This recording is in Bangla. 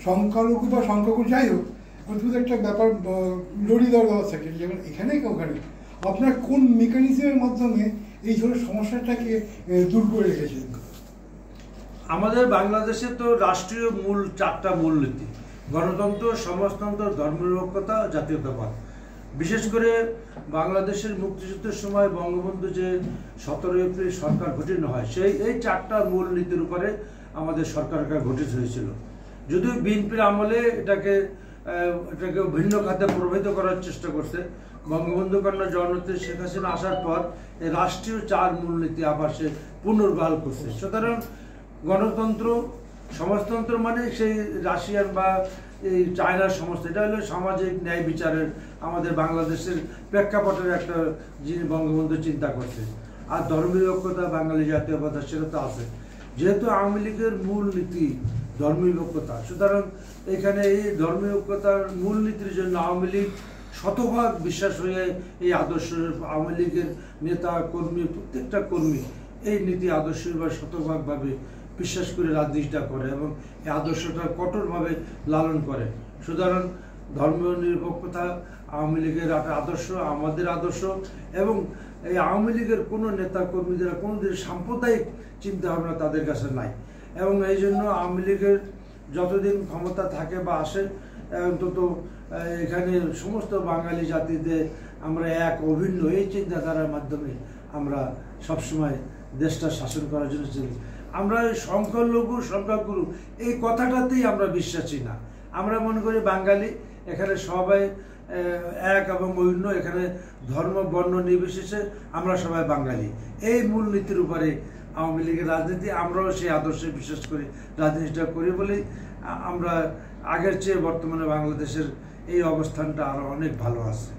সংখ্যালঘু বা সংখ্যাগুরু যাই হোক, অদ্ভুত একটা ব্যাপার লড়ি দেওয়ার ব্যবস্থা থাকে, যেমন এখানে কি ওখানে। আপনার কোন মেকানিজমের মাধ্যমে এই ধরনের সমস্যাটাকে দূর করে রেখেছেন? আমাদের বাংলাদেশে তো রাষ্ট্রীয় মূল 4টা মূলনীতি: গণতন্ত্র, সমাজতন্ত্র, ধর্মনিরপেক্ষতা, জাতীয়তাবাদ। বিশেষ করে বাংলাদেশের মুক্তিযুদ্ধের সময় বঙ্গবন্ধু যে 17 এপ্রিল সরকার গঠিত হয়, এই 4টা মূলনীতির উপরে আমাদের সরকারটা গঠিত হয়েছিল। যদিও বিএনপির আমলে এটাকে ভিন্ন খাতে প্রভাবিত করার চেষ্টা করছে, বঙ্গবন্ধু কন্যা জননেত্রী শেখ হাসিনা আসার পর এই রাষ্ট্রীয় 4 মূলনীতি আবার সে পুনর্বহাল করছে। সুতরাং গণতন্ত্র, সমাজতন্ত্র মানে সেই রাশিয়ান বা এই চায়নার সমস্ত, এটা হলো সামাজিক ন্যায় বিচারের আমাদের বাংলাদেশের প্রেক্ষাপটের একটা যিনি বঙ্গবন্ধু চিন্তা করছে। আর ধর্মনিরপেক্ষতা, বাঙালি জাতীয়বাদ, সেটা তো আছে। যেহেতু আওয়ামী লীগের মূল নীতি ধর্মনিরপেক্ষতা, সুতরাং এখানে এই ধর্মনিরপেক্ষতার মূলনীতির জন্য আওয়ামী লীগ শতভাগ বিশ্বাস হয়ে এই আদর্শ, আওয়ামী লীগের নেতা কর্মী, প্রত্যেকটা কর্মী এই নীতি আদর্শ বা শতভাগভাবে বিশ্বাস করে রাজনীতিটা করে এবং এই আদর্শটা কঠোরভাবে লালন করে। সুতরাং ধর্মনিরপেক্ষতা আওয়ামী লীগের একটা আদর্শ, আমাদের আদর্শ। এবং এই আওয়ামী লীগের কোনো নেতা কর্মীদের কোনোদিন সাম্প্রদায়িক চিন্তাভাবনা তাদের কাছে নাই। এবং এই জন্য আওয়ামী লীগের যতদিন ক্ষমতা থাকে বা আসে, অন্তত এখানে সমস্ত বাঙালি জাতিদের আমরা এক অভিন্ন এই চিন্তাধারার মাধ্যমে আমরা সবসময় দেশটা শাসন করার জন্য চলি। আমরা সংখ্যালঘু সংখ্যাগুরু এই কথাটাতেই আমরা বিশ্বাসী না। আমরা মনে করি বাঙালি, এখানে সবাই এক এবং অন্য, এখানে ধর্ম বর্ণ নির্বিশেষে আমরা সবাই বাঙালি। এই মূলনীতির উপরে আওয়ামী লীগের রাজনীতি, আমরাও সেই আদর্শে বিশ্বাস করি, রাজনীতিটা করি বলেই আমরা আগের চেয়ে বর্তমানে বাংলাদেশের এই অবস্থানটা আরো অনেক ভালো আছে।